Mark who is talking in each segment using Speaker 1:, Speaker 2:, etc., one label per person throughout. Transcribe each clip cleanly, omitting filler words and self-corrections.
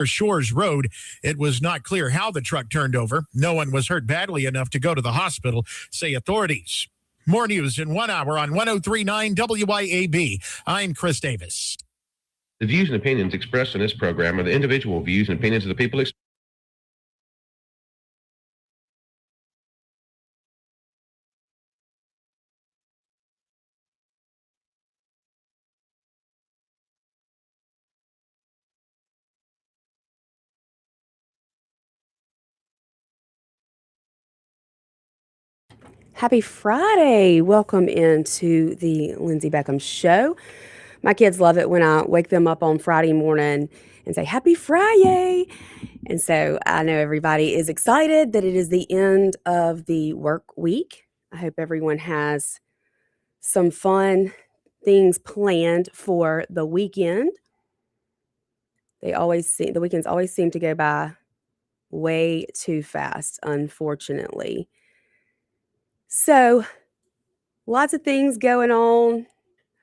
Speaker 1: Shores Road. It was not clear how the truck turned over. No one was hurt badly enough to go to the hospital, say authorities. More news in 1 hour on 103.9 WYAB. I'm Chris Davis.
Speaker 2: The views and opinions expressed in this program are the individual views and opinions of the people.
Speaker 3: Happy Friday. Welcome into the Lindsey Beckham Show. My kids love it when I wake them up on Friday morning and say, Happy Friday. And so I know everybody is excited that it is the end of the work week. I hope everyone has some fun things planned for the weekend. The weekends always seem to go by way too fast, unfortunately. So, lots of things going on.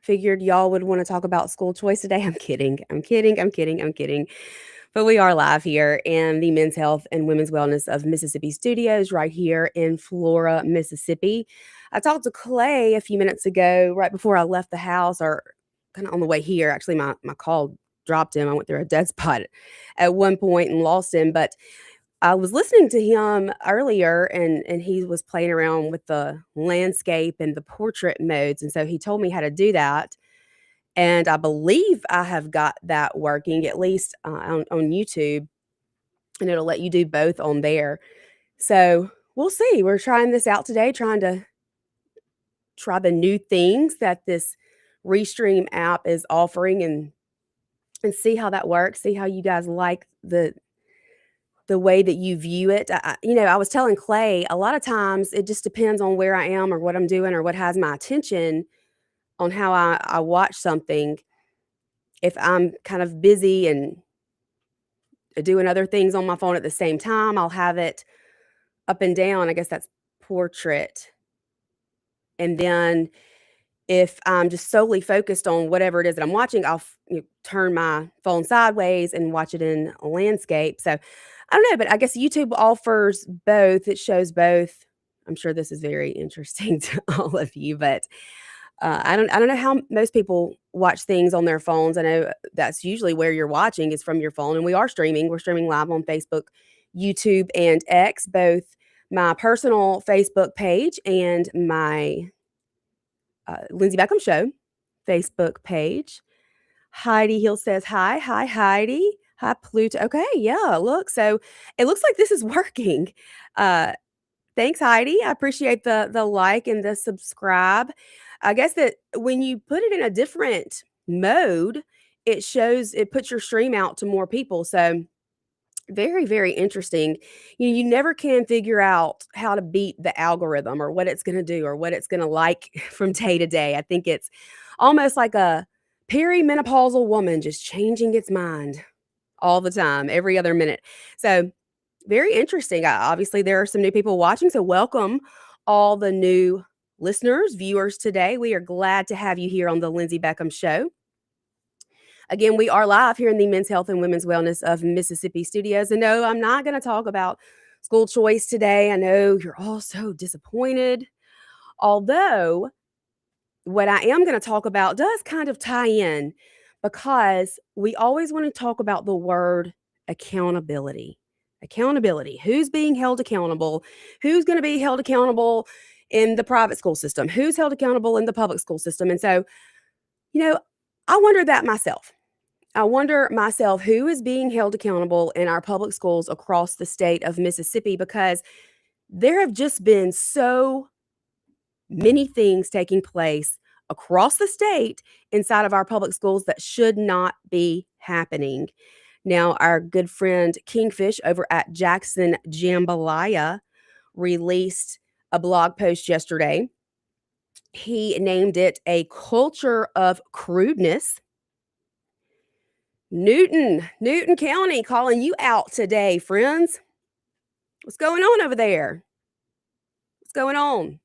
Speaker 3: Figured y'all would want to talk about school choice today. I'm kidding. But we are live here in the Men's Health and Women's Wellness of Mississippi studios right here in Flora, Mississippi. I talked to Clay a few minutes ago, right before I left the house, or kind of on the way here. Actually, my call dropped him. I went through a dead spot at one point and lost him. But I was listening to him earlier and he was playing around with the landscape and the portrait modes. And so he told me how to do that. And I believe I have got that working, at least on YouTube. And it'll let you do both on there. So we'll see. We're trying this out today, trying to try the new things that this Restream app is offering and see how that works, see how you guys like the way that you view it. I was telling Clay, a lot of times it just depends on where I am or what I'm doing or what has my attention on how I watch something. If I'm kind of busy and doing other things on my phone at the same time, I'll have it up and down. I guess that's portrait. And then if I'm just solely focused on whatever it is that I'm watching, I'll turn my phone sideways and watch it in landscape. So I don't know, but I guess YouTube offers both. It shows both. I'm sure this is very interesting to all of you, but I don't know how most people watch things on their phones. I know that's usually where you're watching is from your phone, and we are streaming. We're streaming live on Facebook, YouTube, and X, both my personal Facebook page and my Lindsey Beckham Show Facebook page. Heidi Hill says, hi, Heidi. Hi, Pluto. Okay, yeah, look. So it looks like this is working. Thanks, Heidi. I appreciate the like and the subscribe. I guess that when you put it in a different mode, it puts your stream out to more people. So very, very interesting. You never can figure out how to beat the algorithm or what it's going to do or what it's going to like from day to day. I think it's almost like a perimenopausal woman just changing its mind all the time, every other minute. So very interesting. Obviously, there are some new people watching. So welcome all the new listeners, viewers today. We are glad to have you here on the Lindsey Beckham Show. Again, we are live here in the Men's Health and Women's Wellness of Mississippi studios. And no, I'm not going to talk about school choice today. I know you're all so disappointed. Although what I am going to talk about does kind of tie in because we always want to talk about the word accountability. Accountability. Who's being held accountable? Who's going to be held accountable in the private school system? Who's held accountable in the public school system? And so, I wonder that myself. I wonder myself who is being held accountable in our public schools across the state of Mississippi, because there have just been so many things taking place across the state inside of our public schools that should not be happening. Now, our good friend Kingfish over at Jackson Jambalaya released a blog post yesterday. He named it A Culture of Crudeness. Newton County calling you out today, friends. What's going on over there? What's going on?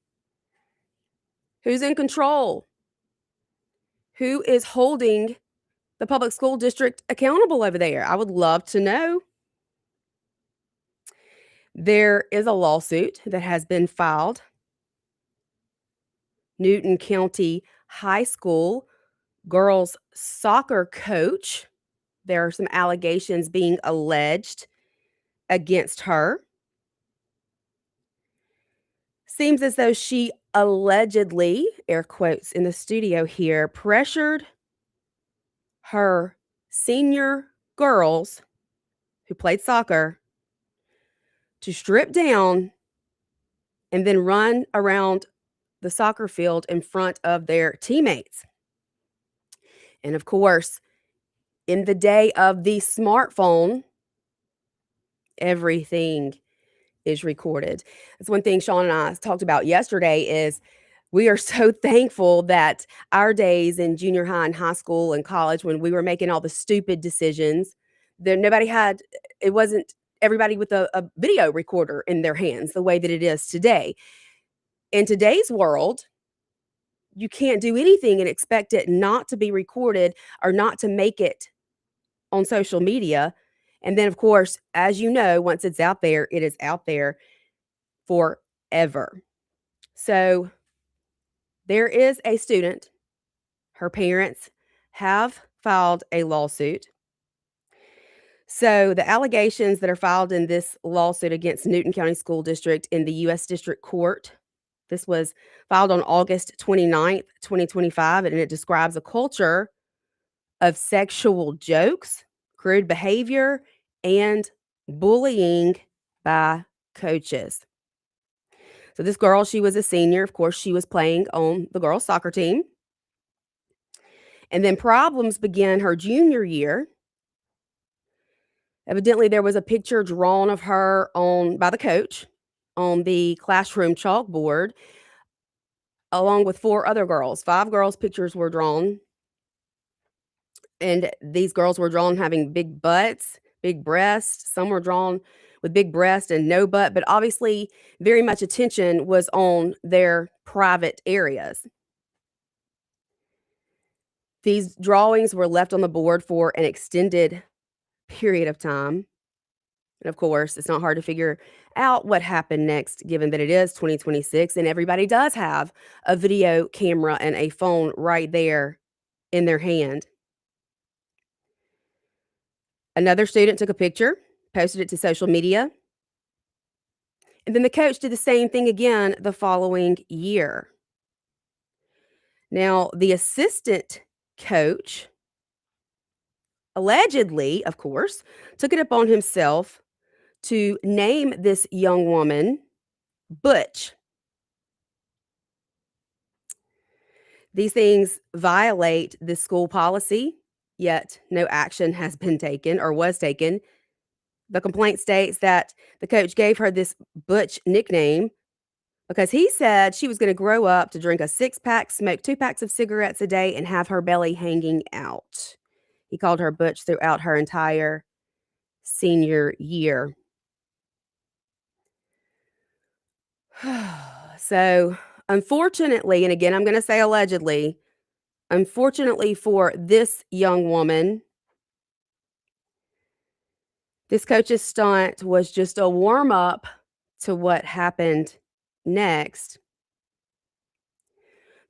Speaker 3: Who's in control? Who is holding the public school district accountable over there? I would love to know. There is a lawsuit that has been filed. Newton County High School girls soccer coach. There are some allegations being alleged against her. Seems as though she allegedly, air quotes in the studio here, pressured her senior girls who played soccer to strip down and then run around the soccer field in front of their teammates. And of course, in the day of the smartphone, everything is recorded. That's one thing Shaun and I talked about yesterday is we are so thankful that our days in junior high and high school and college when we were making all the stupid decisions, there it wasn't everybody with a video recorder in their hands the way that it is today. In today's world, you can't do anything and expect it not to be recorded or not to make it on social media. And then, of course, as you know, once it's out there, it is out there forever. So there is a student. Her parents have filed a lawsuit. So the allegations that are filed in this lawsuit against Newton County School District in the U.S. District Court, this was filed on August 29th, 2025, and it describes a culture of sexual jokes, crude behavior, and bullying by coaches. So this girl, she was a senior. Of course, she was playing on the girls' soccer team. And then problems began her junior year. Evidently, there was a picture drawn of her by the coach on the classroom chalkboard, along with 4 other girls. 5 girls' pictures were drawn. And these girls were drawn having big butts, big breasts. Some were drawn with big breasts and no butt, but obviously very much attention was on their private areas. These drawings were left on the board for an extended period of time. And of course, it's not hard to figure out what happened next, given that it is 2026 and everybody does have a video camera and a phone right there in their hand. Another student took a picture, posted it to social media. And then the coach did the same thing again the following year. Now, the assistant coach allegedly, of course, took it upon himself to name this young woman Butch. These things violate the school policy, yet no action has been taken or was taken. The complaint states that the coach gave her this Butch nickname because he said she was going to grow up to drink a 6-pack, smoke 2 packs of cigarettes a day, and have her belly hanging out. He called her Butch throughout her entire senior year. So, unfortunately, and again, I'm going to say allegedly, unfortunately for this young woman, this coach's stunt was just a warm-up to what happened next.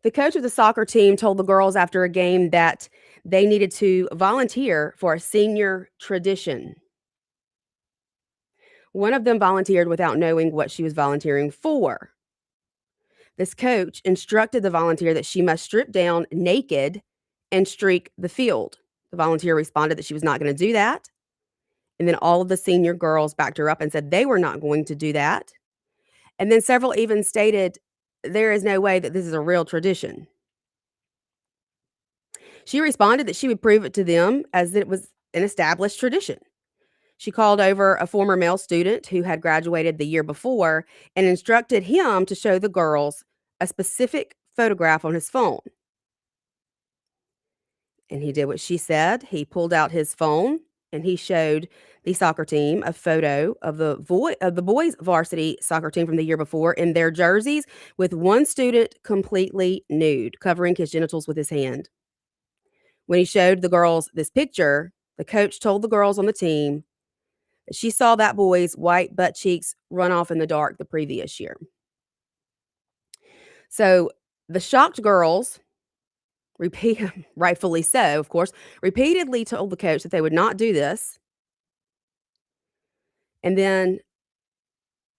Speaker 3: The coach of the soccer team told the girls after a game that they needed to volunteer for a senior tradition. One of them volunteered without knowing what she was volunteering for. This coach instructed the volunteer that she must strip down naked and streak the field. The volunteer responded that she was not going to do that. And then all of the senior girls backed her up and said they were not going to do that. And then several even stated there is no way that this is a real tradition. She responded that she would prove it to them as it was an established tradition. She called over a former male student who had graduated the year before and instructed him to show the girls a specific photograph on his phone. And he did what she said. He pulled out his phone and he showed the soccer team a photo of the boys' varsity soccer team from the year before in their jerseys with one student completely nude, covering his genitals with his hand. When he showed the girls this picture, the coach told the girls on the team that she saw that boy's white butt cheeks run off in the dark the previous year. So the shocked girls, rightfully so, of course, repeatedly told the coach that they would not do this. And then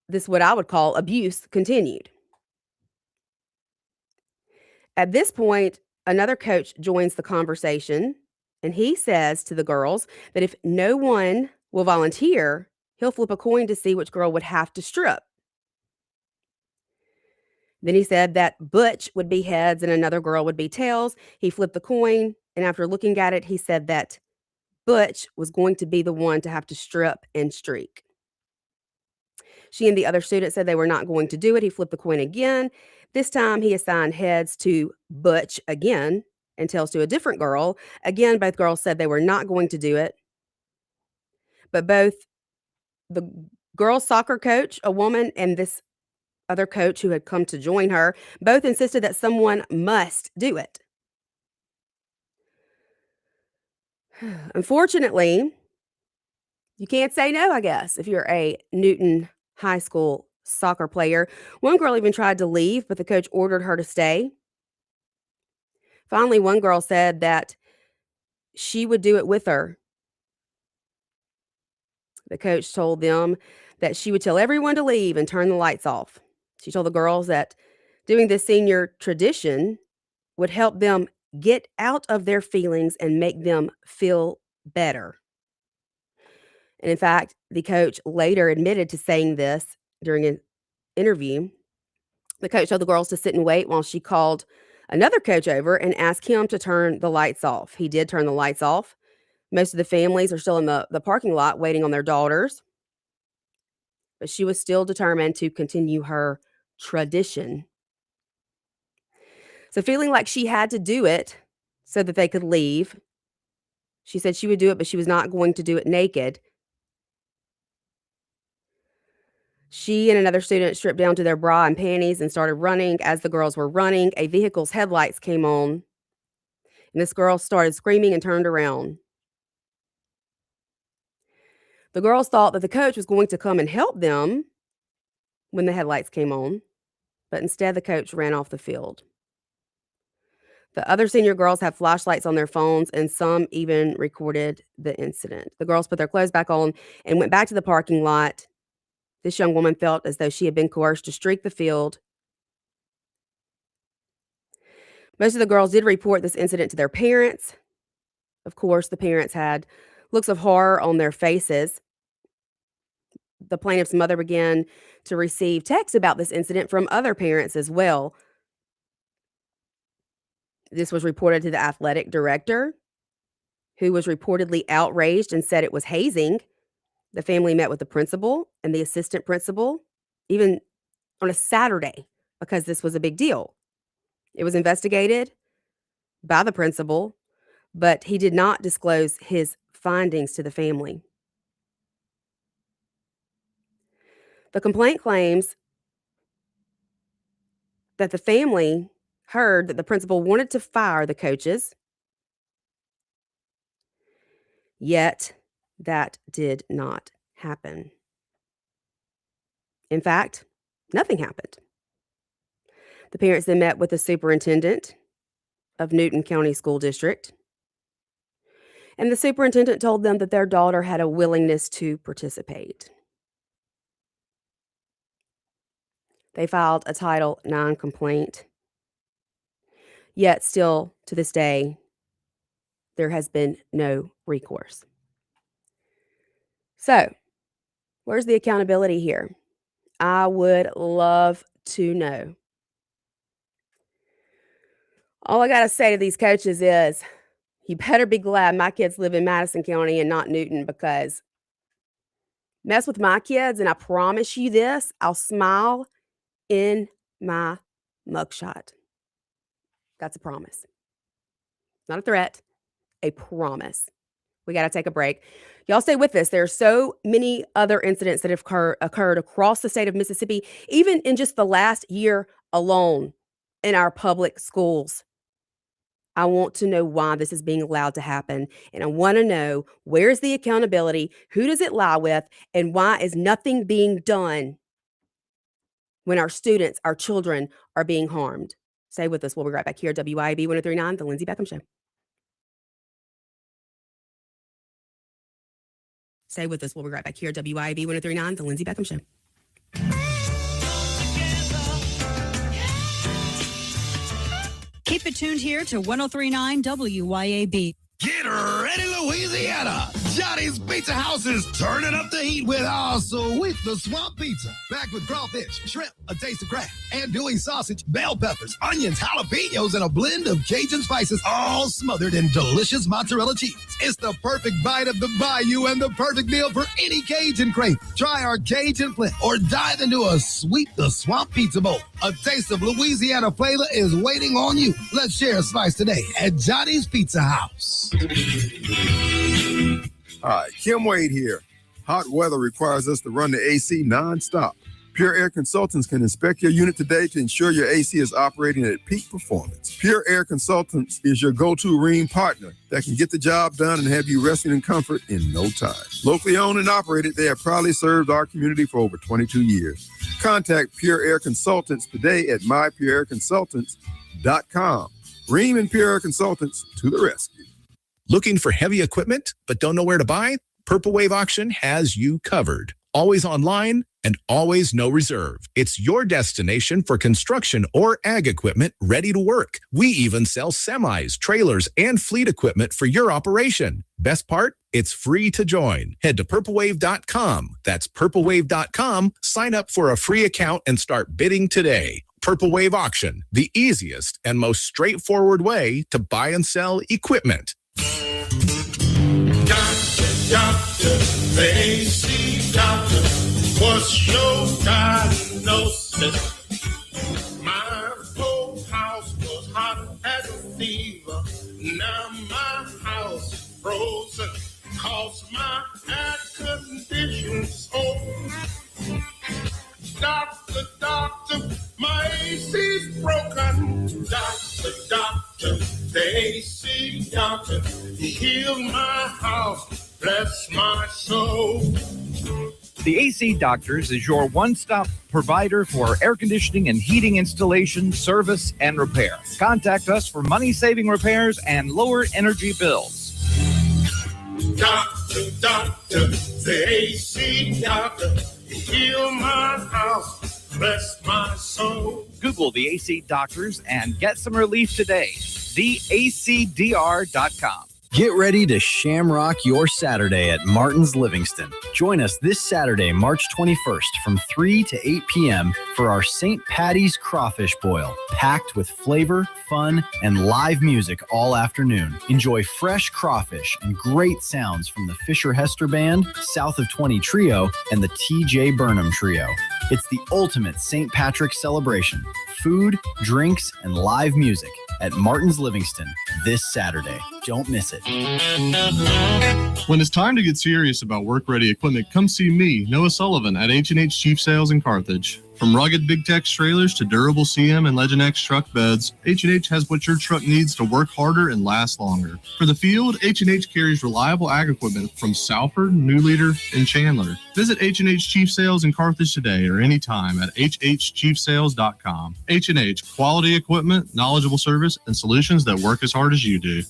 Speaker 3: this, what I would call abuse, continued. At this point, another coach joins the conversation, and he says to the girls that if no one will volunteer, he'll flip a coin to see which girl would have to strip. Then he said that Butch would be heads and another girl would be tails. He flipped the coin, and after looking at it, he said that Butch was going to be the one to have to strip and streak. She and the other student said they were not going to do it. He flipped the coin again. This time he assigned heads to Butch again and tails to a different girl. Again, both girls said they were not going to do it. But both the girls' soccer coach, a woman, and this other coach who had come to join her, both insisted that someone must do it. Unfortunately, you can't say no, I guess, if you're a Newton High School soccer player. One girl even tried to leave, but the coach ordered her to stay. Finally, one girl said that she would do it with her. The coach told them that she would tell everyone to leave and turn the lights off. She told the girls that doing this senior tradition would help them get out of their feelings and make them feel better. And in fact, the coach later admitted to saying this during an interview. The coach told the girls to sit and wait while she called another coach over and asked him to turn the lights off. He did turn the lights off. Most of the families are still in the parking lot waiting on their daughters. But she was still determined to continue her tradition. So feeling like she had to do it so that they could leave, she said she would do it, but she was not going to do it naked. She and another student stripped down to their bra and panties and started running. As the girls were running, a vehicle's headlights came on, and this girl started screaming and turned around. The girls thought that the coach was going to come and help them when the headlights came on, but instead the coach ran off the field. The other senior girls had flashlights on their phones, and some even recorded the incident. The girls put their clothes back on and went back to the parking lot. This young woman felt as though she had been coerced to streak the field. Most of the girls did report this incident to their parents. Of course, the parents had looks of horror on their faces. The plaintiff's mother began to receive texts about this incident from other parents as well. This was reported to the athletic director, who was reportedly outraged and said it was hazing. The family met with the principal and the assistant principal, even on a Saturday, because this was a big deal. It was investigated by the principal, but he did not disclose his findings to the family. The complaint claims that the family heard that the principal wanted to fire the coaches, yet that did not happen. In fact, nothing happened. The parents then met with the superintendent of Newton County School District, and the superintendent told them that their daughter had a willingness to participate. They filed a Title IX complaint, yet still to this day, there has been no recourse. So, where's the accountability here? I would love to know. All I got to say to these coaches is, you better be glad my kids live in Madison County and not Newton, because mess with my kids, and I promise you this, I'll smile in my mugshot. That's a promise. Not a threat, a promise. We got to take a break. Y'all stay with us. There are so many other incidents that have occurred across the state of Mississippi, even in just the last year alone in our public schools. I want to know why this is being allowed to happen. And I want to know, where's the accountability? Who does it lie with? And why is nothing being done when our students, our children are being harmed? Stay with us. We'll be right back here at WIAB 1039, The Lindsey Beckham Show. Stay with us. We'll be right back here at WIAB 1039, The Lindsey Beckham Show.
Speaker 4: Keep it tuned here to 1039 WYAB.
Speaker 5: Get ready, Louisiana! Johnny's Pizza House is turning up the heat with our sweet the swamp pizza. Packed with crawfish, shrimp, a taste of crab, andouille sausage, bell peppers, onions, jalapenos, and a blend of Cajun spices, all smothered in delicious mozzarella cheese. It's the perfect bite of the bayou and the perfect meal for any Cajun crave. Try our Cajun flip or dive into a sweet the swamp pizza bowl. A taste of Louisiana flavor is waiting on you. Let's share a slice today at Johnny's Pizza House.
Speaker 6: Hi, Kim Wade here. Hot weather requires us to run the AC nonstop. Pure Air Consultants can inspect your unit today to ensure your AC is operating at peak performance. Pure Air Consultants is your go-to Rheem partner that can get the job done and have you resting in comfort in no time. Locally owned and operated, they have proudly served our community for over 22 years. Contact Pure Air Consultants today at mypureairconsultants.com. Rheem and Pure Air Consultants to the rescue.
Speaker 7: Looking for heavy equipment but don't know where to buy? Purple Wave Auction has you covered. Always online and always no reserve. It's your destination for construction or ag equipment ready to work. We even sell semis, trailers, and fleet equipment for your operation. Best part? It's free to join. Head to purplewave.com. That's purplewave.com. Sign up for a free account and start bidding today. Purple Wave Auction, the easiest and most straightforward way to buy and sell equipment.
Speaker 8: Doctor, the AC doctor, what's your diagnosis? My whole house was hot as a fever. Now my house is frozen, cause my air conditioner's on. Doctor, my AC's broken. Doctor, the AC doctor, heal my house, bless my soul.
Speaker 9: The AC Doctors is your one-stop provider for air conditioning and heating installation, service, and repair. Contact us for money-saving repairs and lower energy bills.
Speaker 8: Doctor, the AC doctor, heal my house, bless my soul.
Speaker 9: Google the AC Doctors and get some relief today. TheACDR.com.
Speaker 10: Get ready to shamrock your Saturday at Martin's Livingston. Join us this Saturday, March 21st from 3 to 8 p.m. for our St. Patty's Crawfish Boil, packed with flavor, fun, and live music all afternoon. Enjoy fresh crawfish and great sounds from the Fisher Hester Band, South of 20 Trio, and the T.J. Burnham Trio. It's the ultimate St. Patrick's celebration. Food, drinks, and live music at Martin's Livingston this Saturday. Don't miss it.
Speaker 11: When it's time to get serious about work-ready equipment, come see me, Noah Sullivan, at H&H Chief Sales in Carthage. From rugged Big Tex trailers to durable CM and Legend X truck beds, H&H has what your truck needs to work harder and last longer. For the field, H&H carries reliable ag equipment from Salford, New Leader, and Chandler. Visit H&H Chief Sales in Carthage today or anytime at hhchiefsales.com. H&H, quality equipment, knowledgeable service, and solutions that work as hard as you do.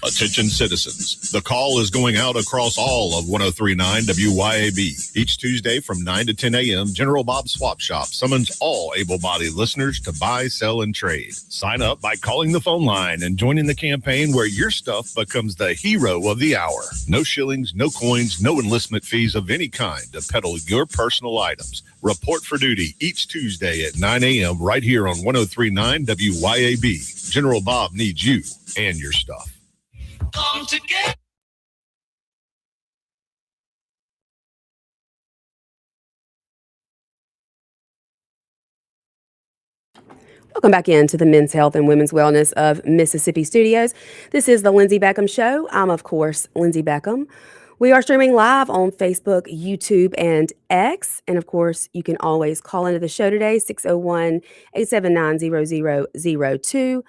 Speaker 12: Attention citizens, the call is going out across all of 1039 WYAB. Each Tuesday from 9 to 10 a.m., General Bob Swap Shop summons all able-bodied listeners to buy, sell, and trade. Sign up by calling the phone line and joining the campaign where your stuff becomes the hero of the hour. No shillings, no coins, no enlistment fees of any kind to peddle your personal items. Report for duty each Tuesday at 9 a.m. right here on 1039 WYAB. General Bob needs you and your stuff.
Speaker 8: Come together.
Speaker 3: Welcome back into the Men's Health and Women's Wellness of Mississippi Studios. This is the Lindsey Beckham Show. I'm, of course, Lindsey Beckham. We are streaming live on Facebook, YouTube, and X. And, of course, you can always call into the show today, 601-879-0002.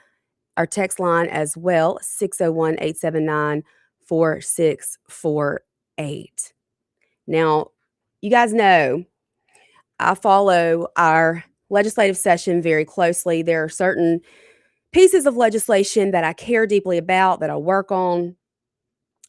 Speaker 3: our text line as well, 601-879-4648. Now, you guys know I follow our legislative session very closely. There are certain pieces of legislation that I care deeply about, that I work on,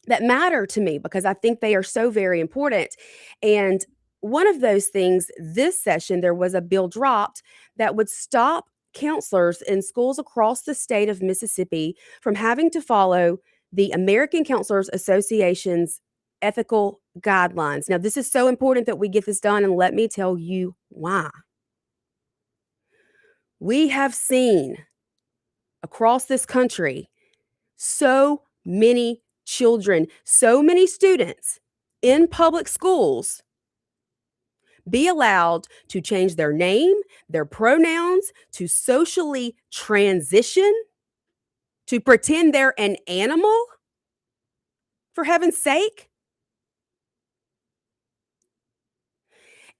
Speaker 3: that matter to me because I think they are so very important. And one of those things this session, there was a bill dropped that would stop counselors in schools across the state of Mississippi from having to follow the American Counselors Association's ethical guidelines. Now, this is so important that we get this done, and let me tell you why. We have seen across this country so many children, so many students in public schools be allowed to change their name, their pronouns, to socially transition, to pretend they're an animal, for heaven's sake.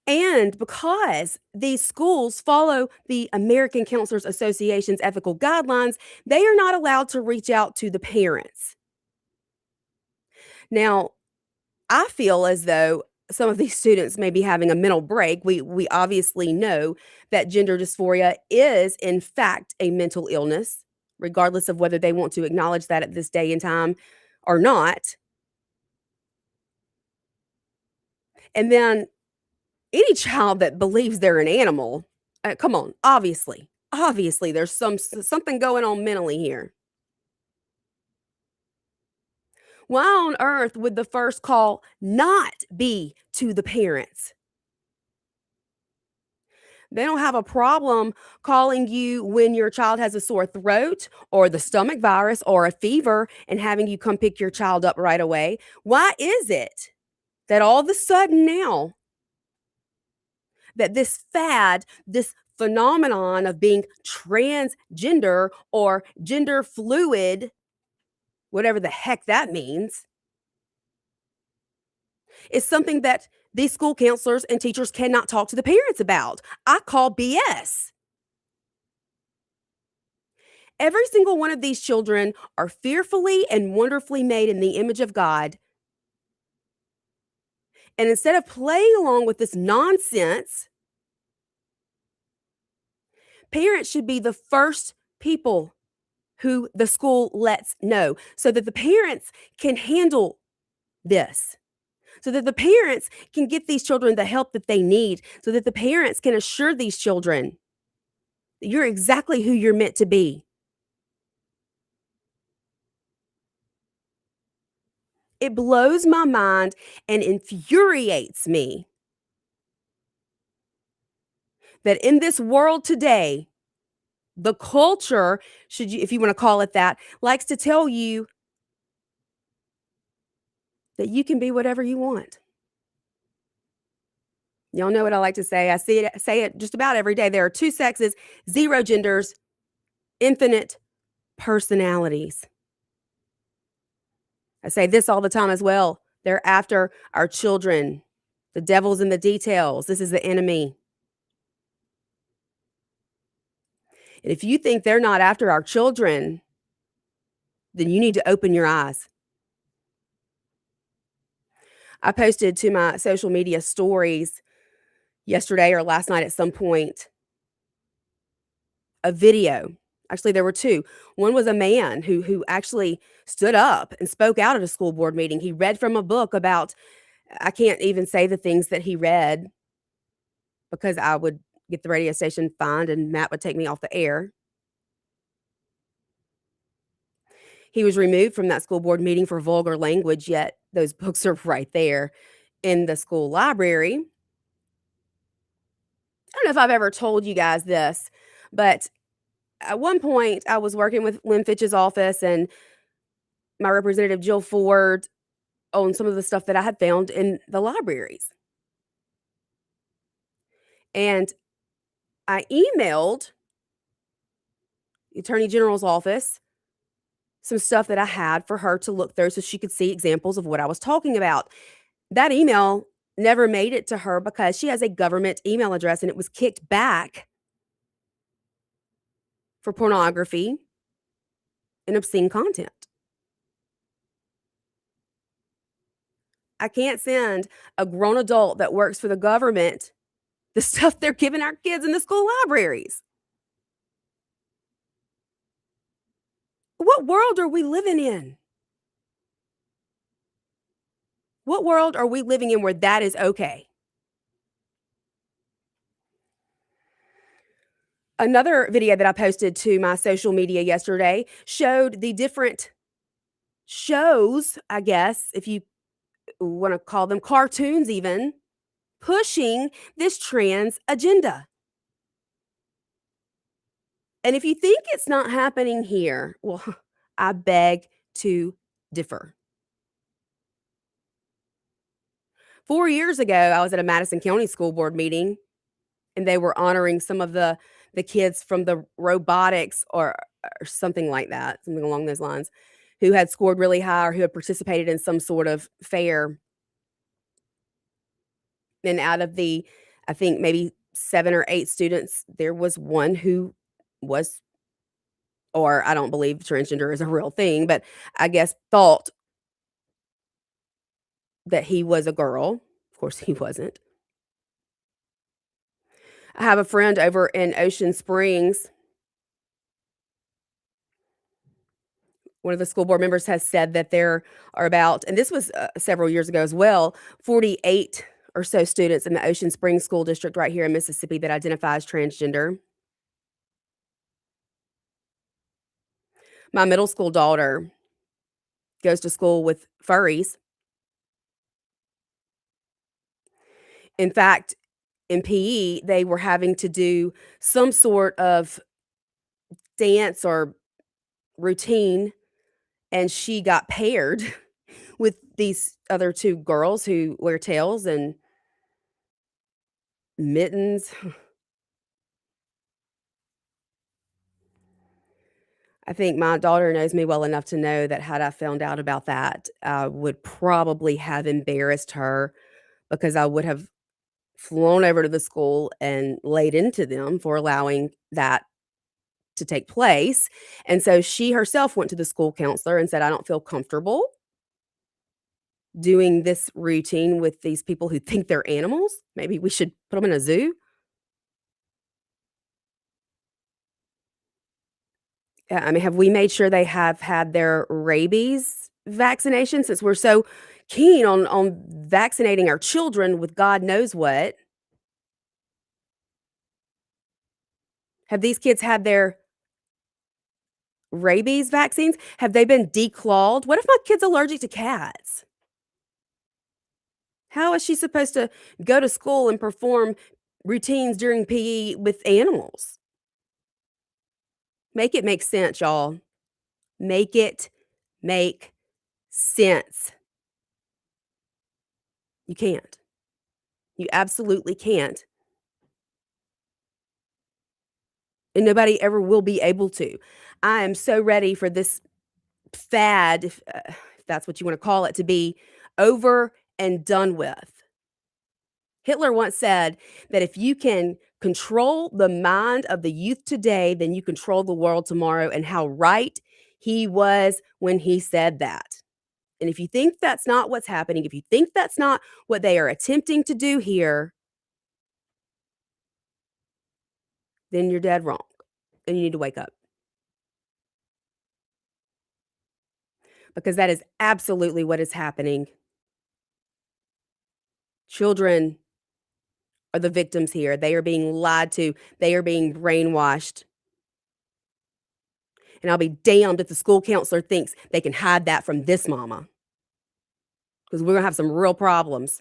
Speaker 3: And because these schools follow the American Counselors Association's ethical guidelines, they are not allowed to reach out to the parents. Now, I feel as though some of these students may be having a mental break. We obviously know that gender dysphoria is, in fact, a mental illness, regardless of whether they want to acknowledge that at this day and time or not. And then any child that believes they're an animal, come on, obviously there's something going on mentally here. Why on earth would the first call not be to the parents? They don't have a problem calling you when your child has a sore throat or the stomach virus or a fever and having you come pick your child up right away. Why is it that all of a sudden now that this fad, this phenomenon of being transgender or gender fluid, whatever the heck that means, is something that these school counselors and teachers cannot talk to the parents about? I call BS. Every single one of these children are fearfully and wonderfully made in the image of God. And instead of playing along with this nonsense, parents should be the first people who the school lets know so that the parents can handle this, so that the parents can get these children the help that they need, so that the parents can assure these children that you're exactly who you're meant to be. It blows my mind and infuriates me that in this world today, the culture, if you want to call it that, likes to tell you that you can be whatever you want. Y'all know what I like to say. I say it just about every day. There are two sexes, zero genders, infinite personalities. I say this all the time as well. They're after our children. The devil's in the details. This is the enemy. And if you think they're not after our children, then you need to open your eyes. I posted to my social media stories yesterday or last night at some point a video. Actually, there were two. One was a man who actually stood up and spoke out at a school board meeting. He read from a book about, I can't even say the things that he read because I would get the radio station fined and Matt would take me off the air. He was removed from that school board meeting for vulgar language, yet those books are right there in the school library. I don't know if I've ever told you guys this, but at one point I was working with Lynn Fitch's office and my representative Jill Ford on some of the stuff that I had found in the libraries. And I emailed the Attorney General's office some stuff that I had for her to look through so she could see examples of what I was talking about. That email never made it to her because she has a government email address and it was kicked back for pornography. and obscene content. I can't send a grown adult that works for the government the stuff they're giving our kids in the school libraries. What world are we living in? What world are we living in where that is okay? Another video that I posted to my social media yesterday showed the different shows, I guess, if you want to call them cartoons even, pushing this trans agenda. And if you think it's not happening here, well, I beg to differ. 4 years ago, I was at a Madison County School Board meeting, and they were honoring some of the kids from the robotics or something like that, something along those lines, who had scored really high or who had participated in some sort of fair. And out of the, I think maybe 7 or 8 students, there was one who was, or I don't believe transgender is a real thing, but I guess thought that he was a girl. Of course, he wasn't. I have a friend over in Ocean Springs. One of the school board members has said that there are about, and this was several years ago as well, 48 or so students in the Ocean Springs School District right here in Mississippi that identify as transgender. My middle school daughter goes to school with furries. In fact, in PE, they were having to do some sort of dance or routine, and she got paired with these other 2 girls who wear tails and mittens. I think my daughter knows me well enough to know that had I found out about that, I would probably have embarrassed her because I would have flown over to the school and laid into them for allowing that to take place. And so she herself went to the school counselor and said, I don't feel comfortable doing this routine with these people who think they're animals. Maybe we should put them in a zoo. I mean, have we made sure they have had their rabies vaccination since we're so keen on vaccinating our children with God knows what? Have these kids had their rabies vaccines? Have they been declawed? What if my kid's allergic to cats? How is she supposed to go to school and perform routines during PE with animals? Make it make sense, y'all. Make it make sense. You can't. You absolutely can't. And nobody ever will be able to. I am so ready for this fad, if that's what you want to call it, to be over and done with. Hitler once said that if you can control the mind of the youth today, then you control the world tomorrow, and how right he was when he said that. And if you think that's not what's happening, if you think that's not what they are attempting to do here, then you're dead wrong and you need to wake up. Because that is absolutely what is happening. Children are the victims here. They are being lied to. They are being brainwashed. And I'll be damned if the school counselor thinks they can hide that from this mama. Because we're going to have some real problems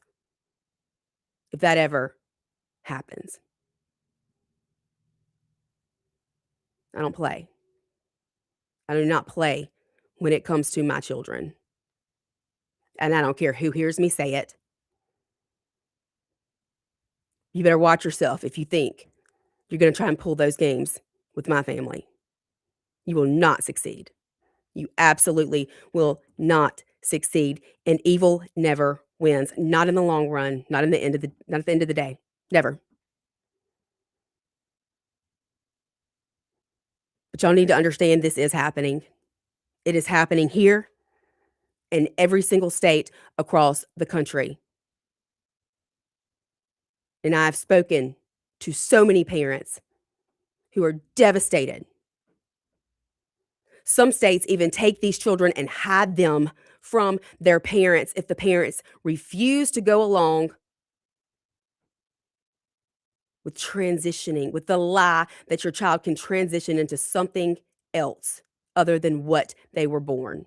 Speaker 3: if that ever happens. I don't play. I do not play when it comes to my children. And I don't care who hears me say it. You better watch yourself if you think you're going to try and pull those games with my family. You will not succeed. You absolutely will not succeed. And evil never wins. Not in the long run. Not at the end of the day. Never. But y'all need to understand this is happening. It is happening here in every single state across the country. And I've spoken to so many parents who are devastated. Some states even take these children and hide them from their parents if the parents refuse to go along with transitioning, with the lie that your child can transition into something else other than what they were born.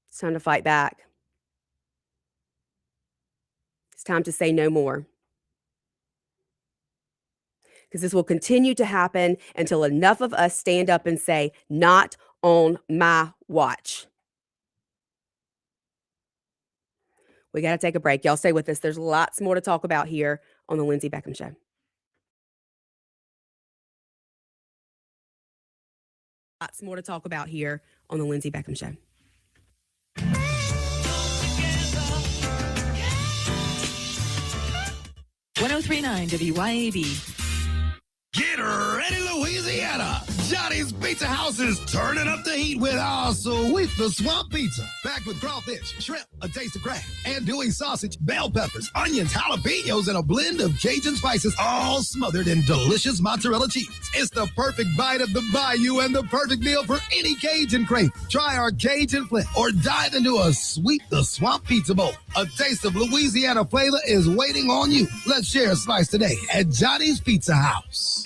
Speaker 3: It's time to fight back. It's time to say no more. Because this will continue to happen until enough of us stand up and say, not on my watch. We got to take a break. Y'all stay with us. There's lots more to talk about here on the Lindsey Beckham Show. Lots more to talk about here on the Lindsey Beckham Show.
Speaker 4: .1039 WYAB.
Speaker 5: Get ready, Louisiana! Johnny's Pizza House is turning up the heat with our sweet the swamp pizza. Packed with crawfish, shrimp, a taste of crab, andouille sausage, bell peppers, onions, jalapenos, and a blend of Cajun spices, all smothered in delicious mozzarella cheese. It's the perfect bite of the bayou and the perfect meal for any Cajun crave. Try our Cajun flip or dive into a sweet the swamp pizza bowl. A taste of Louisiana flavor is waiting on you. Let's share a slice today at Johnny's Pizza House.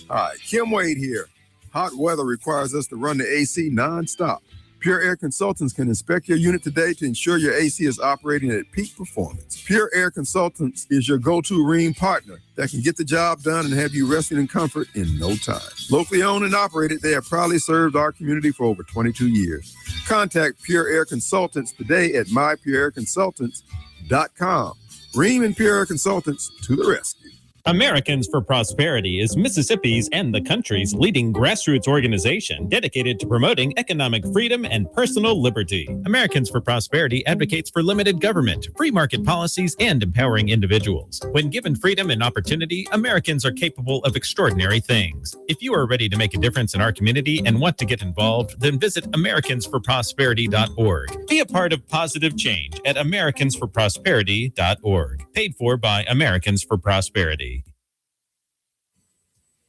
Speaker 6: Hi, Kim Wade here. Hot weather requires us to run the AC nonstop. Pure Air Consultants can inspect your unit today to ensure your AC is operating at peak performance. Pure Air Consultants is your go-to Rheem partner that can get the job done and have you resting in comfort in no time. Locally owned and operated, they have proudly served our community for over 22 years. Contact Pure Air Consultants today at mypureairconsultants.com. Rheem and Pure Air Consultants to the rescue.
Speaker 13: Americans for Prosperity is Mississippi's and the country's leading grassroots organization dedicated to promoting economic freedom and personal liberty. Americans for Prosperity advocates for limited government, free market policies, and empowering individuals. When given freedom and opportunity, Americans are capable of extraordinary things. If you are ready to make a difference in our community and want to get involved, then visit americansforprosperity.org. Be a part of positive change at americansforprosperity.org. Paid for by Americans for Prosperity.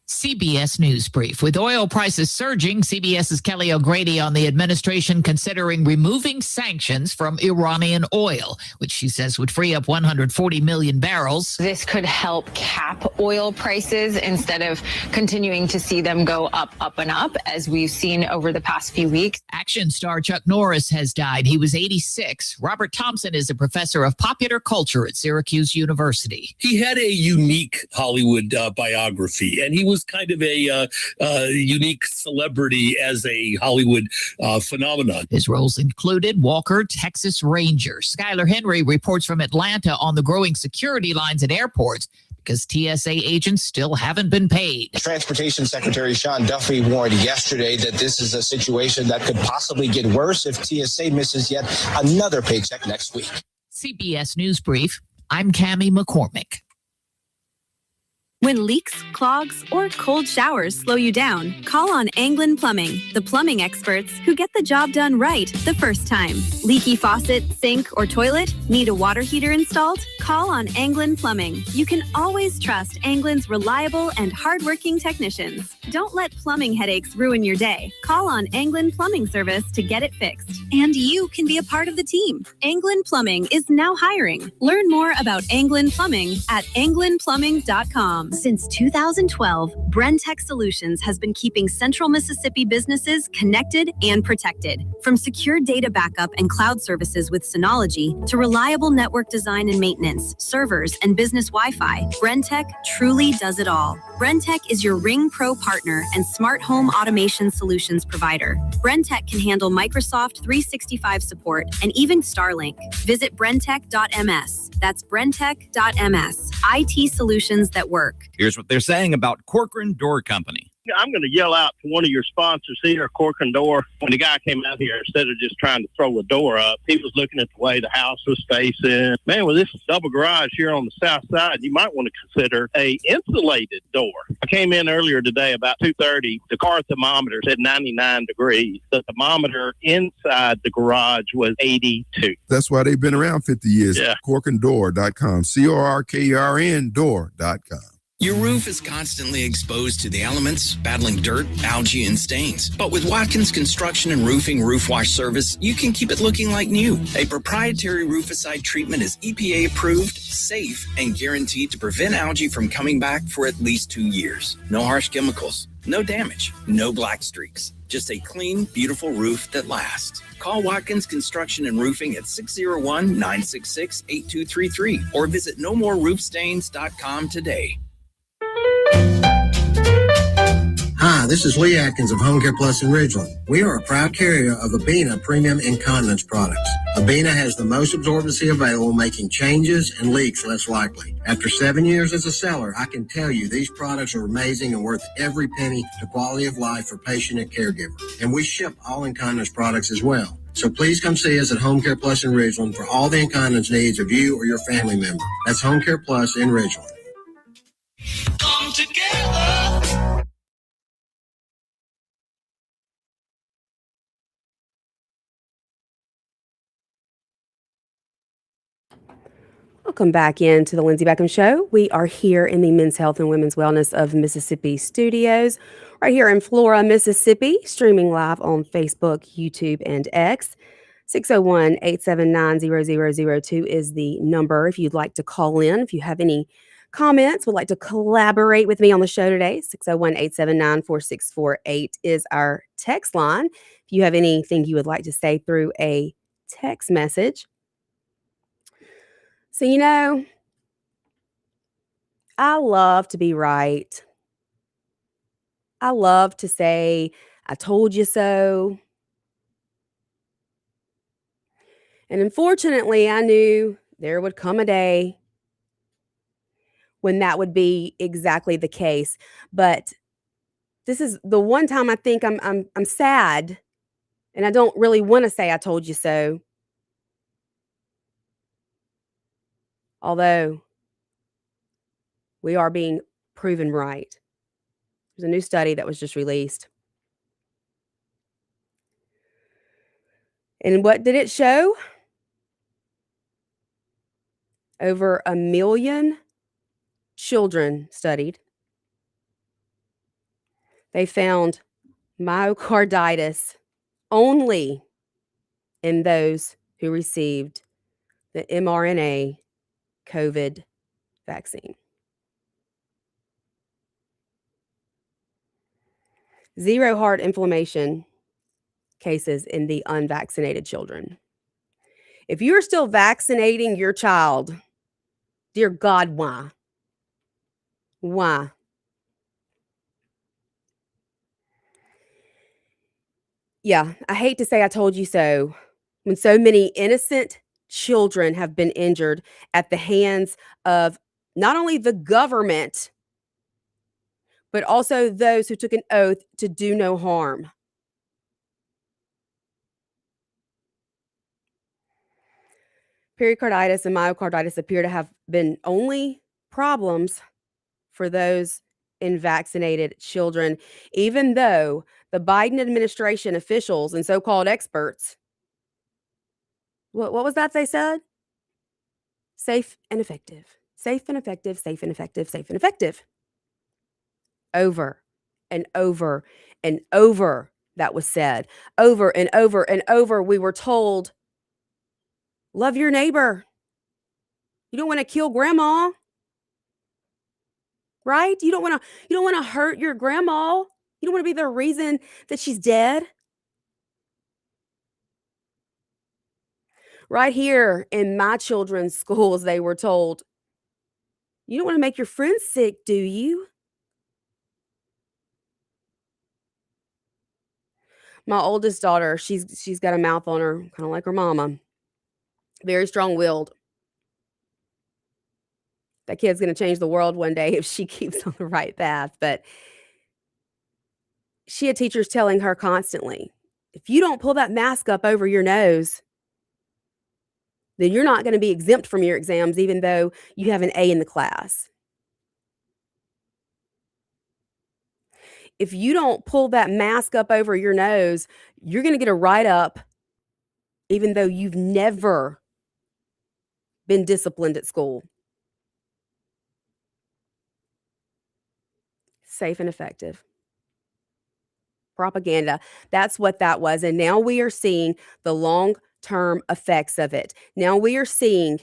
Speaker 14: CBS News Brief. With oil prices surging, CBS's Kelly O'Grady on the administration considering removing sanctions from Iranian oil, which she says would free up 140 million barrels.
Speaker 15: This could help cap oil prices instead of continuing to see them go up, and up, as we've seen over the past few weeks.
Speaker 14: Action star Chuck Norris has died. He was 86. Robert Thompson is a professor of popular culture at Syracuse University.
Speaker 16: He had a unique Hollywood biography, and he was kind of a unique celebrity as a Hollywood phenomenon.
Speaker 14: His roles included Walker, Texas Ranger. Skylar Henry reports from Atlanta on the growing security lines at airports because TSA agents still haven't been paid.
Speaker 17: Transportation Secretary Sean Duffy warned yesterday that this is a situation that could possibly get worse if TSA misses yet another paycheck next week.
Speaker 14: CBS News Brief. I'm Cammie McCormick.
Speaker 18: When leaks, clogs, or cold showers slow you down, call on Anglin Plumbing, the plumbing experts who get the job done right the first time. Leaky faucet, sink, or toilet? Need a water heater installed? Call on Anglin Plumbing. You can always trust Anglin's reliable and hardworking technicians. Don't let plumbing headaches ruin your day. Call on Anglin Plumbing Service to get it fixed. And you can be a part of the team. Anglin Plumbing is now hiring. Learn more about Anglin Plumbing at anglinplumbing.com. Since 2012, Brentech Solutions has been keeping Central Mississippi businesses connected and protected. From secure data backup and cloud services with Synology to reliable network design and maintenance, servers, and business Wi-Fi, Brentech truly does it all. Brentech is your Ring Pro partner and smart home automation solutions provider. Brentech can handle Microsoft 365 support and even Starlink. Visit brentech.ms. That's brentech.ms. IT solutions that work.
Speaker 9: Here's what they're saying about Corcoran Door Company.
Speaker 19: I'm going to yell out to one of your sponsors here, Cork and Door. When the guy came out here, instead of just trying to throw the door up, he was looking at the way the house was facing. Man, with this double garage here on the south side, you might want to consider a insulated door. I came in earlier today about 2:30. The car thermometer said 99 degrees. The thermometer inside the garage was 82.
Speaker 6: That's why they've been around 50 years.
Speaker 19: Yeah.
Speaker 6: Corkanddoor.com. CORKERN door.com.
Speaker 20: Your roof is constantly exposed to the elements, battling dirt, algae, and stains. But with Watkins Construction and Roofing Roof Wash Service, you can keep it looking like new. A proprietary rooficide treatment is EPA approved, safe, and guaranteed to prevent algae from coming back for at least 2 years. No harsh chemicals, no damage, no black streaks. Just a clean, beautiful roof that lasts. Call Watkins Construction and Roofing at 601-966-8233 or visit nomoreroofstains.com today.
Speaker 21: Hi, this is Lee Atkins of Home Care Plus in Ridgeland. We are a proud carrier of Abena Premium Incontinence products. Abena has the most absorbency available, making changes and leaks less likely. After 7 years as a seller, I can tell you these products are amazing and worth every penny to quality of life for patient and caregiver. And we ship all incontinence products as well. So please come see us at Home Care Plus in Ridgeland for all the incontinence needs of you or your family member. That's Home Care Plus in Ridgeland.
Speaker 8: Come together.
Speaker 3: Welcome back into the Lindsey Beckham Show. We are here in the Men's Health and Women's Wellness of Mississippi studios, right here in Flora, Mississippi, streaming live on Facebook, YouTube, and X. 601-879-0002 is the number if you'd like to call in. If you have any comments, would like to collaborate with me on the show today, 601-879-4648 is our text line. If you have anything you would like to say through a text message. So, I love to be right. I love to say, I told you so. And unfortunately, I knew there would come a day when that would be exactly the case. But this is the one time I think I'm sad, and I don't really want to say I told you so. Although we are being proven right. There's a new study that was just released. And what did it show? Over 1 million children studied. They found myocarditis only in those who received the mRNA COVID vaccine. Zero heart inflammation cases in the unvaccinated children. If you're still vaccinating your child, dear God, why? Why? Yeah, I hate to say I told you so when so many innocent children have been injured at the hands of not only the government, but also those who took an oath to do no harm. Pericarditis and myocarditis appear to have been only problems for those in vaccinated children, even though the Biden administration officials and so-called experts, what was that they said? Safe and effective. Safe and effective, safe and effective, safe and effective. Over and over and over that was said. Over and over and over we were told, love your neighbor. You don't want to kill grandma. Right? You don't want to hurt your grandma. You don't want to be the reason that she's dead. Right here in my children's schools, they were told, you don't want to make your friends sick, do you? My oldest daughter, she's got a mouth on her, kind of like her mama. Very strong-willed. That kid's going to change the world one day if she keeps on the right path. But she had teachers telling her constantly, if you don't pull that mask up over your nose, then you're not going to be exempt from your exams, even though you have an A in the class. If you don't pull that mask up over your nose, you're going to get a write-up, even though you've never been disciplined at school. Safe and effective. Propaganda. That's what that was. And now we are seeing the long-term effects of it. Now we are seeing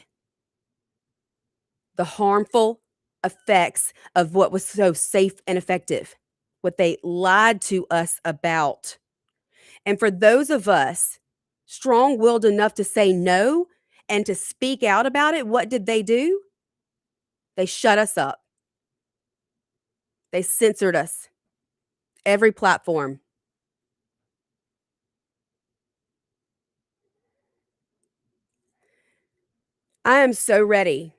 Speaker 3: the harmful effects of what was so safe and effective, what they lied to us about. And for those of us strong-willed enough to say no and to speak out about it, what did they do? They shut us up. They censored us. Every platform. I am so ready.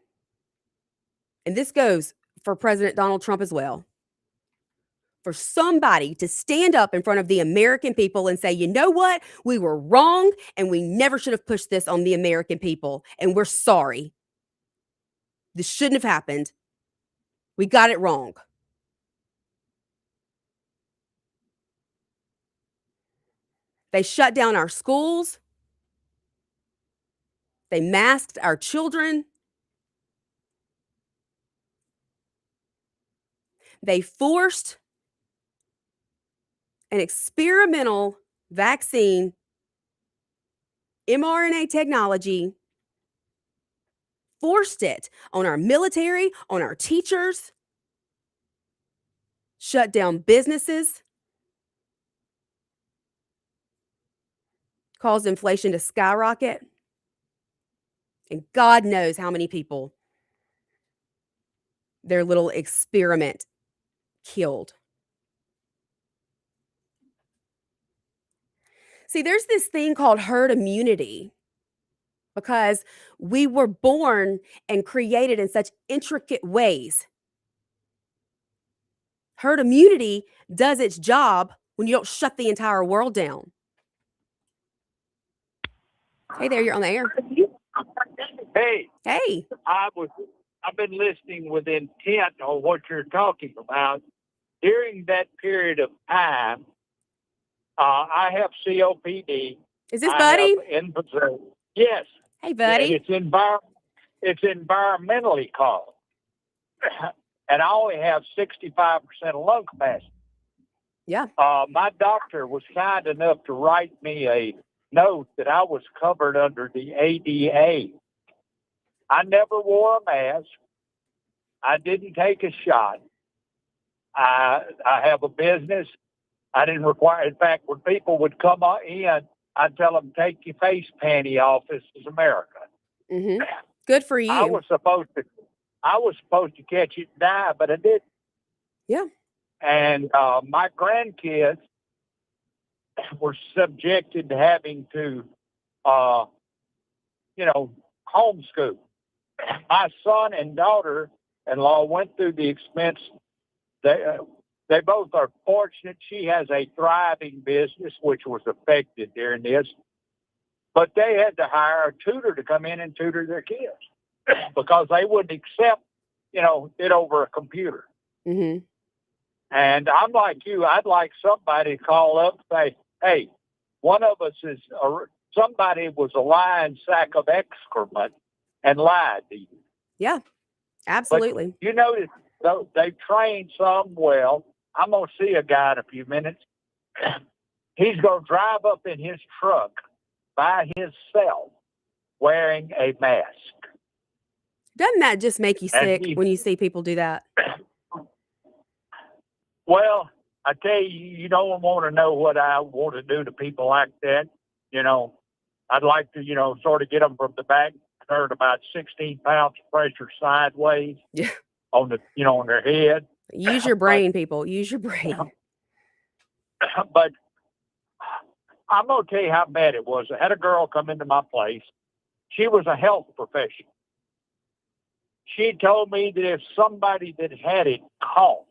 Speaker 3: And this goes for President Donald Trump as well. For somebody to stand up in front of the American people and say, you know what? We were wrong and we never should have pushed this on the American people. And we're sorry. This shouldn't have happened. We got it wrong. They shut down our schools. They masked our children. They forced an experimental vaccine, mRNA technology, forced it on our military, on our teachers, shut down businesses, caused inflation to skyrocket. And God knows how many people their little experiment killed. See, there's this thing called herd immunity because we were born and created in such intricate ways. Herd immunity does its job when you don't shut the entire world down. Hey there, you're on the air.
Speaker 1: Hey.
Speaker 3: Hey.
Speaker 1: I've been listening with intent on what you're talking about. During that period of time, I have COPD.
Speaker 3: Is this Buddy?
Speaker 1: Yes.
Speaker 3: Hey, Buddy.
Speaker 1: It's environmentally caused. And I only have 65% of lung capacity.
Speaker 3: Yeah.
Speaker 1: My doctor was kind enough to write me a note that I was covered under the ADA. I never wore a mask. I didn't take a shot. I have a business. I didn't require. In fact, when people would come in, I'd tell them, "Take your face panty off. This is America."
Speaker 3: Mm-hmm. Good for you.
Speaker 1: I was supposed to catch it and die, but I didn't.
Speaker 3: Yeah.
Speaker 1: And my grandkids were subjected to having to, homeschool. My son and daughter-in-law went through the expense. They both are fortunate. She has a thriving business, which was affected during this. But they had to hire a tutor to come in and tutor their kids because they wouldn't accept, it over a computer.
Speaker 3: Mm-hmm.
Speaker 1: And I'm like you. I'd like somebody to call up and say, hey, one of us somebody was a lying sack of excrement and lied to you.
Speaker 3: Yeah, absolutely.
Speaker 1: But you notice they've trained some well. I'm going to see a guy in a few minutes. He's going to drive up in his truck by himself wearing a mask.
Speaker 3: Doesn't that just make you sick when you see people do that?
Speaker 1: Well, I tell you, you don't want to know what I want to do to people like that. I'd like to, sort of get them from the back, turn about 16 pounds of pressure sideways.
Speaker 3: Yeah.
Speaker 1: On their head.
Speaker 3: Use your brain, people. Use your brain.
Speaker 1: But I'm going to tell you how bad it was. I had a girl come into my place. She was a health professional. She told me that if somebody that had it coughed,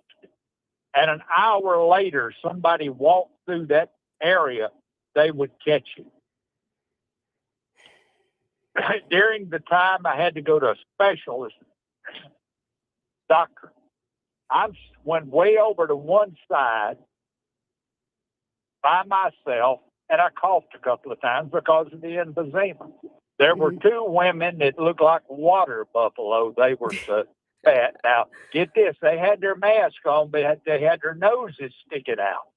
Speaker 1: and an hour later somebody walked through that area, they would catch you. During the time I had to go to a specialist doctor, I went way over to one side by myself, and I coughed a couple of times because of the emphysema. There were two women that looked like water buffalo. They were so fat. Now, get this. They had their mask on, but they had their noses sticking out.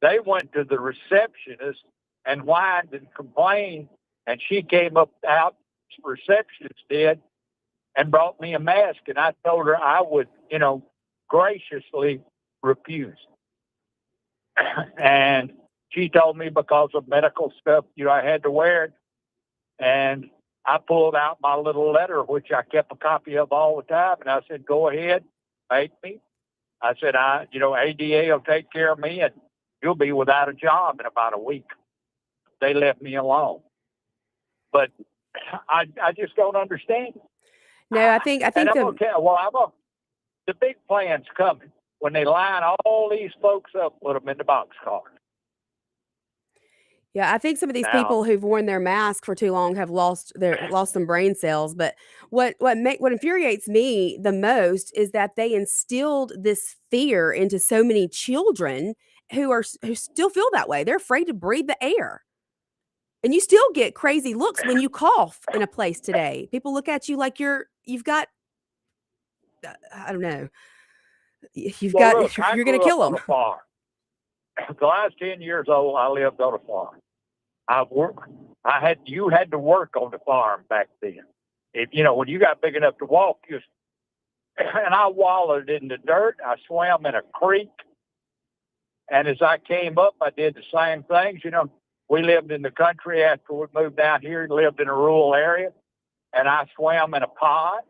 Speaker 1: They went to the receptionist and whined and complained, and she came out, the receptionist did, and brought me a mask, and I told her I would, graciously refuse. And she told me because of medical stuff, I had to wear it. And I pulled out my little letter, which I kept a copy of all the time, and I said, go ahead, make me. I said, ADA will take care of me, and you'll be without a job in about a week. They left me alone. But I just don't understand.
Speaker 3: No, I think
Speaker 1: and I'm gonna tell, the big plan's coming when they line all these folks up, put them in the boxcar.
Speaker 3: Yeah, I think some of these people who've worn their mask for too long have lost some brain cells. But what infuriates me the most is that they instilled this fear into so many children who still feel that way. They're afraid to breathe the air. And you still get crazy looks when you cough in a place today. People look at you like you've got, I don't know, you're going to kill them.
Speaker 1: The last 10 years old, I lived on a farm. You had to work on the farm back then. If when you got big enough to walk, and I wallowed in the dirt. I swam in a creek, and as I came up, I did the same things. We lived in the country after we moved down here. Lived in a rural area, and I swam in a pond,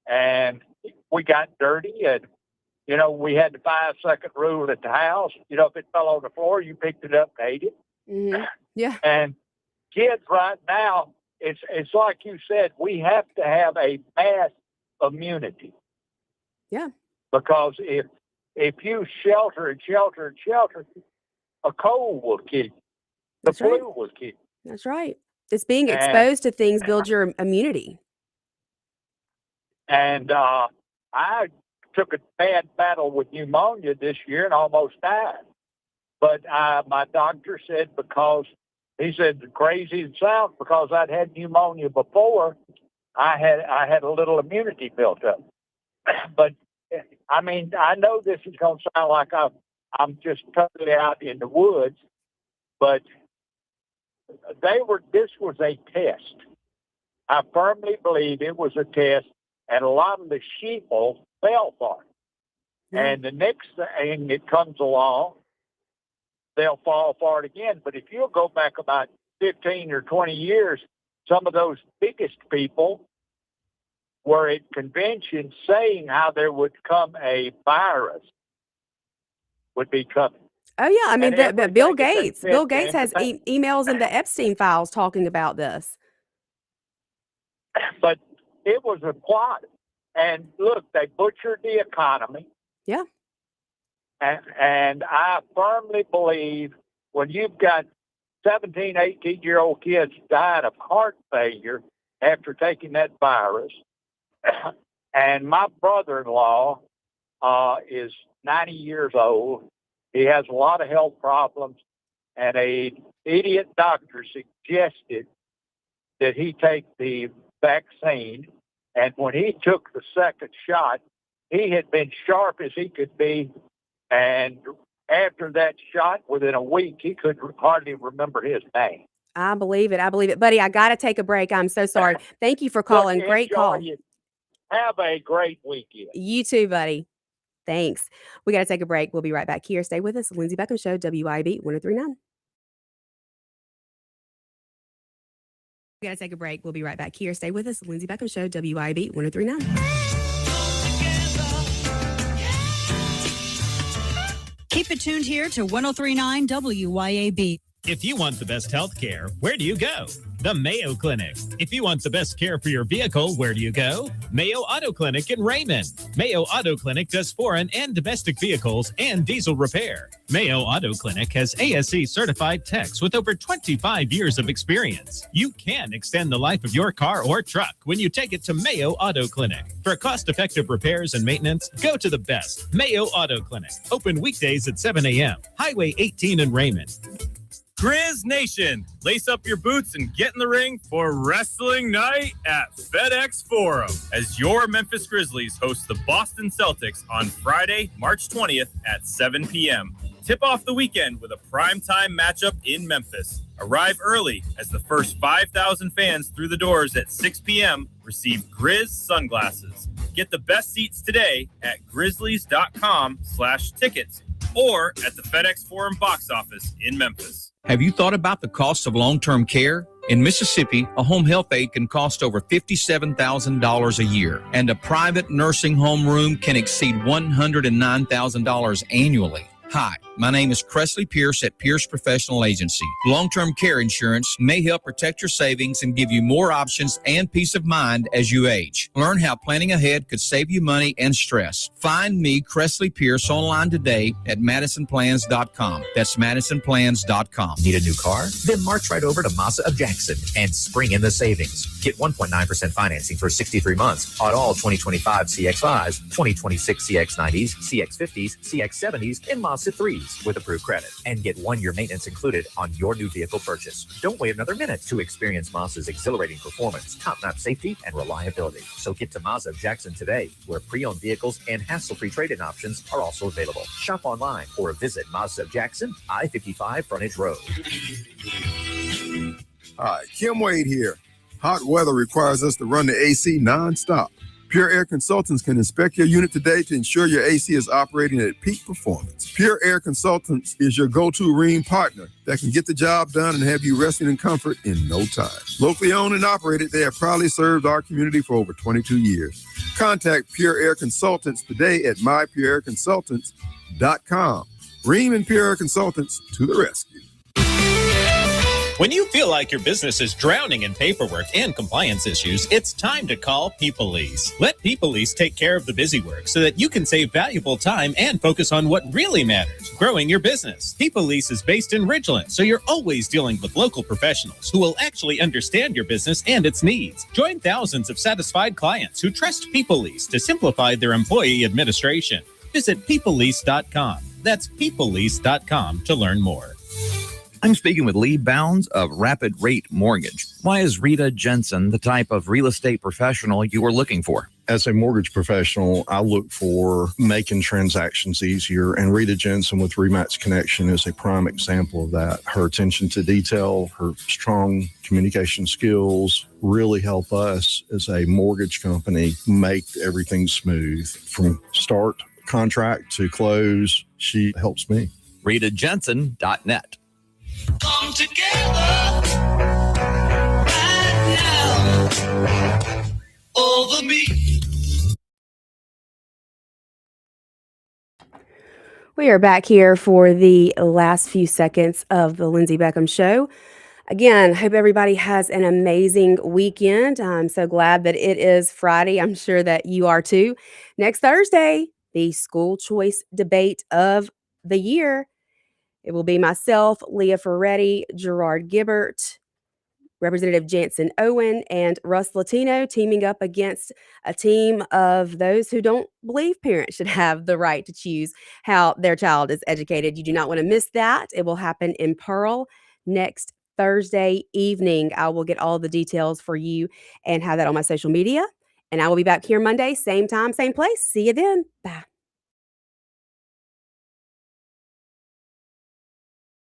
Speaker 1: and we got dirty, and we had the 5-second rule at the house. If it fell on the floor, you picked it up and ate it.
Speaker 3: Mm-hmm. Yeah.
Speaker 1: And kids right now, it's like you said, we have to have a mass immunity.
Speaker 3: Yeah.
Speaker 1: Because if you shelter, a cold will kill you. The flu will kill you.
Speaker 3: That's right. It's being exposed to things builds your immunity.
Speaker 1: And I took a bad battle with pneumonia this year and almost died. But my doctor said he said crazy it sounds, because I'd had pneumonia before, I had a little immunity built up. But I know this is going to sound like I'm just totally out in the woods, but this was a test. I firmly believe it was a test, and a lot of the sheeple fell for it. And the next thing that comes along, they'll fall for it again. But if you'll go back about 15 or 20 years, some of those biggest people were at conventions saying how there would come a virus would be coming.
Speaker 3: Oh, yeah. Bill Gates has emails in the Epstein files talking about this.
Speaker 1: But it was a plot. And look, they butchered the economy.
Speaker 3: Yeah.
Speaker 1: And I firmly believe when you've got 17, 18-year-old kids dying of heart failure after taking that virus, and my brother-in-law is 90 years old. He has a lot of health problems, and an idiot doctor suggested that he take the vaccine. And when he took the second shot, he had been sharp as he could be. And after that shot, within a week, he could hardly remember his name.
Speaker 3: I believe it. Buddy, I got to take a break. I'm so sorry. Thank you for calling. Great call.
Speaker 1: Have a great weekend.
Speaker 3: You too, buddy. Thanks. We got to take a break. We'll be right back here. Stay with us. Lindsey Beckham Show, WIB 103.9. We got to take a break. We'll be right back here. Stay with us. Lindsey Beckham Show, WIB 103.9.
Speaker 2: Keep it tuned here to 103.9 WYAB.
Speaker 13: If you want the best health care, where do you go? The Mayo Clinic. If you want the best care for your vehicle, where do you go? Mayo Auto Clinic in Raymond. Mayo Auto Clinic does foreign and domestic vehicles and diesel repair. Mayo Auto Clinic has ASE certified techs with over 25 years of experience. You can extend the life of your car or truck when you take it to Mayo Auto Clinic. For cost-effective repairs and maintenance, go to the best, Mayo Auto Clinic. Open weekdays at 7 a.m. Highway 18 in Raymond.
Speaker 2: Grizz Nation, lace up your boots and get in the ring for Wrestling Night at FedEx Forum as your Memphis Grizzlies host the Boston Celtics on Friday, March 20th at 7 p.m. Tip off the weekend with a primetime matchup in Memphis. Arrive early as the first 5,000 fans through the doors at 6 p.m. receive Grizz sunglasses. Get the best seats today at grizzlies.com/tickets or at the FedEx Forum box office in Memphis.
Speaker 22: Have you thought about the cost of long-term care? In Mississippi, a home health aide can cost over $57,000 a year, and a private nursing home room can exceed $109,000 annually. Hi, my name is Cressley Pierce at Pierce Professional Agency. Long-term care insurance may help protect your savings and give you more options and peace of mind as you age. Learn how planning ahead could save you money and stress. Find me, Cressley Pierce, online today at MadisonPlans.com. That's MadisonPlans.com.
Speaker 23: Need a new car? Then march right over to Mazda of Jackson and spring in the savings. Get 1.9% financing for 63 months on all 2025 CX-5s, 2026 CX-90s, CX-50s, CX-70s, and Mazda 3s with approved credit. And get 1-year maintenance included on your new vehicle purchase. Don't wait another minute to experience Mazda's exhilarating performance, top-notch safety, and reliability. So get to Mazda of Jackson today, where pre-owned vehicles and hassle-free trade-in options are also available. Shop online or visit Mazda of Jackson, I-55 Frontage Road.
Speaker 6: Hi, Kim Wade here. Hot weather requires us to run the AC nonstop. Pure Air Consultants can inspect your unit today to ensure your AC is operating at peak performance. Pure Air Consultants is your go-to Rheem partner that can get the job done and have you resting in comfort in no time. Locally owned and operated, they have proudly served our community for over 22 years. Contact Pure Air Consultants today at mypureairconsultants.com. Rheem and Pure Air Consultants to the rescue.
Speaker 13: When you feel like your business is drowning in paperwork and compliance issues, it's time to call Peoplease. Let Peoplease take care of the busy work so that you can save valuable time and focus on what really matters, growing your business. Peoplease is based in Ridgeland, so you're always dealing with local professionals who will actually understand your business and its needs. Join thousands of satisfied clients who trust Peoplease to simplify their employee administration. Visit peoplease.com. That's peoplease.com to learn more.
Speaker 9: I'm speaking with Lee Bounds of Rapid Rate Mortgage. Why is Rita Jensen the type of real estate professional you are looking for?
Speaker 11: As a mortgage professional, I look for making transactions easier, and Rita Jensen with Rematch Connection is a prime example of that. Her attention to detail, her strong communication skills really help us as a mortgage company make everything smooth. From start contract to close, she helps me.
Speaker 9: RitaJensen.net.
Speaker 8: Come together right now over me.
Speaker 3: We are back here for the last few seconds of the Lindsey Beckham Show. Again, hope everybody has an amazing weekend. I'm so glad that it is Friday. I'm sure that you are too. Next Thursday, the school choice debate of the year. It will be myself, Leah Ferretti, Gerard Gibbert, Representative Jansen Owen, and Russ Latino teaming up against a team of those who don't believe parents should have the right to choose how their child is educated. You do not want to miss that. It will happen in Pearl next Thursday evening. I will get all the details for you and have that on my social media. And I will be back here Monday, same time, same place. See you then. Bye.